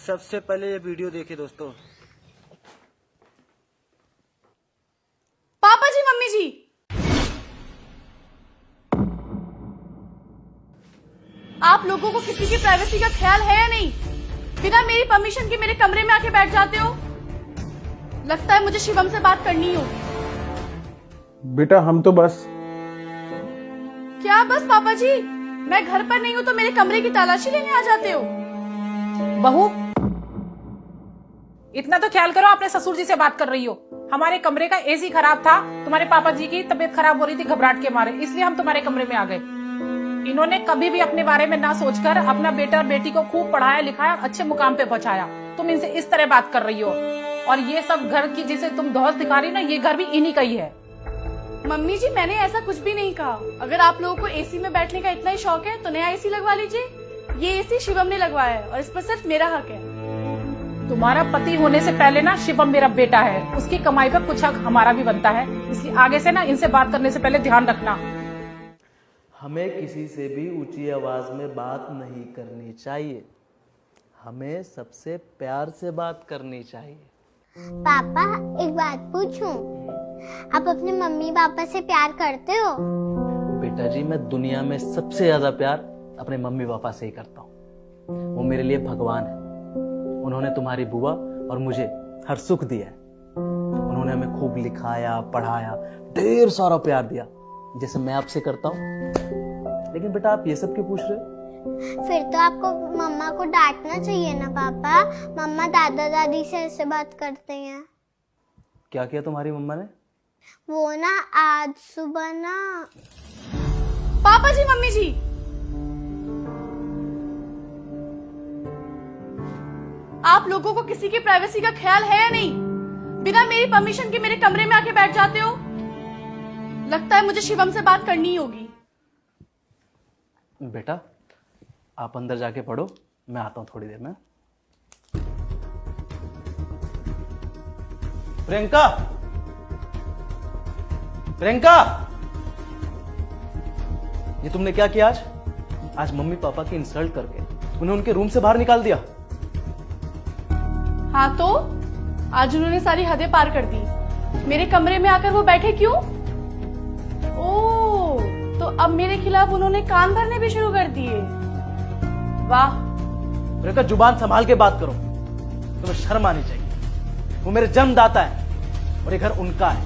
सबसे पहले ये वीडियो देखे दोस्तों। पापा जी, मम्मी जी, आप लोगों को किसी की प्राइवेसी का ख्याल है या नहीं? बिना मेरी परमिशन के मेरे कमरे में आके बैठ जाते हो। लगता है मुझे शिवम से बात करनी होगी। बेटा हम तो बस क्या बस पापा जी? मैं घर पर नहीं हूँ तो मेरे कमरे की तलाशी लेने आ जाते हो? बहू, इतना तो ख्याल करो, अपने ससुर जी से बात कर रही हो। हमारे कमरे का एसी खराब था, तुम्हारे पापा जी की तबीयत खराब हो रही थी घबराहट के मारे, इसलिए हम तुम्हारे कमरे में आ गए। इन्होंने कभी भी अपने बारे में ना सोचकर अपना बेटा और बेटी को खूब पढ़ाया लिखाया, अच्छे मुकाम पे पहुंचाया। तुम इनसे इस तरह बात कर रही हो, और ये सब घर की जिसे तुम धौस दिखा रही हो ना, ये घर भी इन्हीं का ही है। मम्मी जी, मैंने ऐसा कुछ भी नहीं कहा। अगर आप लोगों को एसी में बैठने का इतना ही शौक है तो नया एसी लगवा लीजिए। ये एसी शिवम ने लगवाया है और इस पर सिर्फ मेरा हक है। तुम्हारा पति होने से पहले ना शिवम मेरा बेटा है, उसकी कमाई पर कुछ हक हमारा भी बनता है, इसलिए आगे से ना इनसे बात करने से पहले ध्यान रखना। हमें किसी से भी ऊंची आवाज में बात नहीं करनी चाहिए, हमें सबसे प्यार से बात करनी चाहिए। पापा, एक बात पूछूं? आप अपने मम्मी पापा से प्यार करते हो? बेटा जी, मैं दुनिया में सबसे ज्यादा प्यार अपने मम्मी पापा से ही करता हूँ। वो मेरे लिए भगवान है। उन्होंने तुम्हारी बुआ और मुझे हर सुख दिया है। उन्होंने हमें खूब लिखाया, पढ़ाया, ढेर सारा प्यार दिया, जैसे मैं आपसे करता हूँ। लेकिन बेटा, आप ये सब क्यों पूछ रहे हो? फिर तो आपको मम्मा को डांटना चाहिए ना पापा। मम्मा दादा दादी से ऐसे बात करते हैं। क्या किया तुम्हारी मम्मा ने? वो ना आज सुबह ना। पापा जी, मम्मी जी, आप लोगों को किसी की प्राइवेसी का ख्याल है या नहीं? बिना मेरी परमिशन के मेरे कमरे में आके बैठ जाते हो। लगता है मुझे शिवम से बात करनी होगी। बेटा, आप अंदर जाके पढ़ो, मैं आता हूं थोड़ी देर में। प्रियंका, प्रियंका, ये तुमने क्या किया आज? आज मम्मी पापा की इंसल्ट करके उन्हें उनके रूम से बाहर निकाल दिया। हाँ तो आज उन्होंने सारी हदें पार कर दी। मेरे कमरे में आकर वो बैठे क्यों? ओह, तो अब मेरे खिलाफ उन्होंने कान भरने भी शुरू कर दिए। वाह। प्रियंका, जुबान संभाल के बात करो, तुम्हें शर्म आनी चाहिए। वो मेरे जन्मदाता है और ये घर उनका है।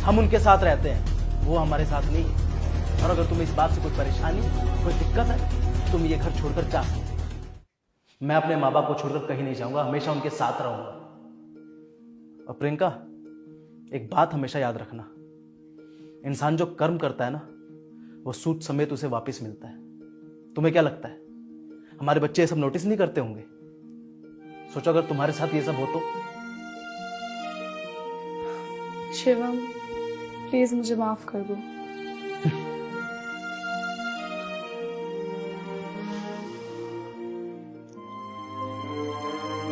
हम उनके साथ रहते हैं, वो हमारे साथ नहीं है। और अगर तुम्हें इस बात से कोई परेशानी, कोई दिक्कत है, तुम ये घर छोड़कर जा सकते हो। मैं अपने माँ बाप को छोड़कर कहीं नहीं जाऊंगा, हमेशा उनके साथ रहूंगा। और प्रियंका, एक बात हमेशा याद रखना, इंसान जो कर्म करता है ना, वो सूद समेत उसे वापस मिलता है। तुम्हें क्या लगता है हमारे बच्चे ये सब नोटिस नहीं करते होंगे? सोचो अगर तुम्हारे साथ ये सब हो तो। शिवम, प्लीज मुझे माफ कर दो।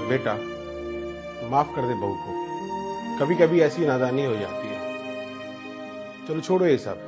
बेटा माफ कर दे बहू को, कभी कभी ऐसी नादानी हो जाती है। चलो छोड़ो ये सब।